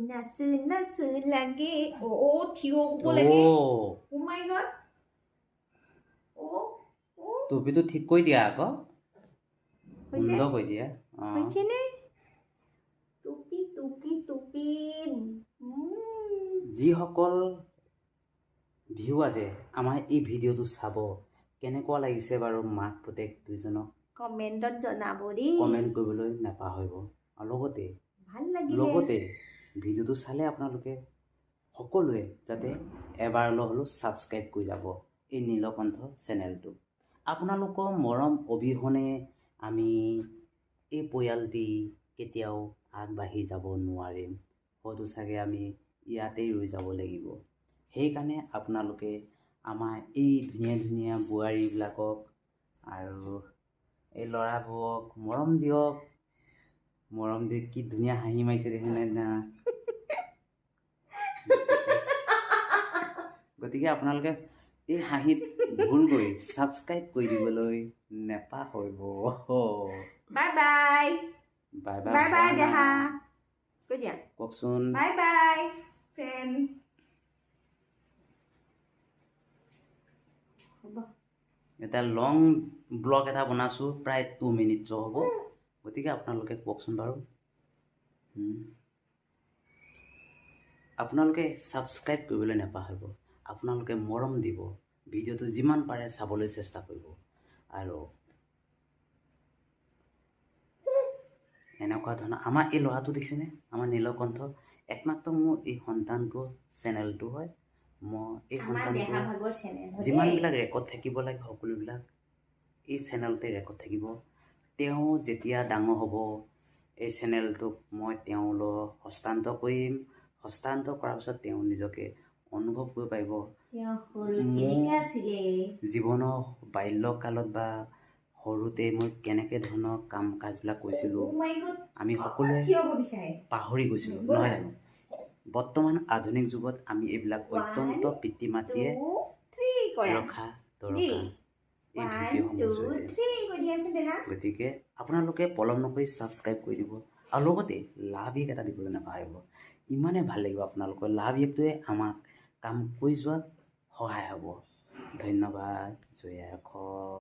নাচু নাচু লাগে থিয় হ'ব লাগে ও মাই গড টুপিটো ঠিক কৰি দিয়া আকৌ হৈছে সুন্দৰ কৰি দিয়া হৈছেনে টুপি টুপি টুপি যিসকল ভিউ আছে আমাৰ এই ভিডিঅ'টো চাব কেনেকুৱা লাগিছে বাৰু মাক পুতেক দুইজনক কমেণ্টত জনাব দেই কমেণ্ট কৰিবলৈ নাপাহৰিব আৰু লগতে ভিডিঅ'টো চালে আপোনালোকে সকলোৱে যাতে এবাৰলৈ হ'লেও ছাবস্ক্ৰাইব কৰি যাব এই নীলকণ্ঠ চেনেলটো আপোনালোকৰ মৰম অবিহনে আমি এই পৰিয়ালটি কেতিয়াও আগবাঢ়ি যাব নোৱাৰিম হয়তো চাগে আমি ইয়াতেই ৰৈ যাব লাগিব সেইকাৰণে আপোনালোকে আমাৰ এই ধুনীয়া ধুনীয়া বোৱাৰীবিলাকক আৰু এই ল'ৰাবোৰক মৰম দিয়ক মৰম দি কি ধুনীয়া হাঁহি মাৰিছে দেখিনে না গতিকে আপোনালোকে এই হাঁহিত ভুল কৰি ছাবস্ক্ৰাইব কৰি দিবলৈ নেপাহৰিব bye bye bye bye bye দেহা কৈ দিয়া কওকচোন বাই বাই ফ্ৰেণ্ড এটা লং ব্লগ এটা বনাইছোঁ প্ৰায় 2 মিনিটছৰ হ'ব গতিকে আপোনালোকে কওকচোন বাৰু আপোনালোকে ছাবস্ক্ৰাইব কৰিবলৈ নাপাহৰিব আপোনালোকে মৰম দিব ভিডিঅ'টো যিমান পাৰে চাবলৈ চেষ্টা কৰিব আৰু এনেকুৱা ধৰণৰ আমাৰ এই ল'ৰাটো দেখিছেনে আমাৰ নীলকণ্ঠ একমাত্ৰ মোৰ এই সন্তানটোৰ চেনেলটো হয় মই এই সন্তানটো যিমানবিলাক ৰেকৰ্ড থাকিব লাগে সকলোবিলাক এই চেনেলতে ৰেকৰ্ড থাকিব তেওঁ যেতিয়া ডাঙৰ হ'ব এই চেনেলটোক মই তেওঁলৈ হস্তান্তৰ কৰিম হস্তান্তৰ কৰাৰ পিছত তেওঁ নিজকে অনুভৱ কৰিব পাৰিব জীৱনৰ বাল্যকালত বা সৰুতে মই কেনেকৈ ধৰণৰ কাম কাজবিলাক কৰিছিলোঁ আমি সকলোৱে পাহৰি গৈছিলোঁ নহয় জানো বৰ্তমান আধুনিক যুগত আমি এইবিলাক অত্যন্ত পিতৃ মাতৃয়ে ৰখা দৰকাৰ এই ভিডিঅ'সমূহ গতিকে আপোনালোকে পলম নকৰি ছাবস্ক্ৰাইব কৰি দিব আৰু লগতে লাভ ইয়েক এটা দিবলৈ নাপাহৰিব ইমানে ভাল লাগিব আপোনালোকৰ লাভ ইয়েকটোৱে আমাক কাম কৰি যোৱাত সহায় হ'ব ধন্যবাদ জয় আখৰ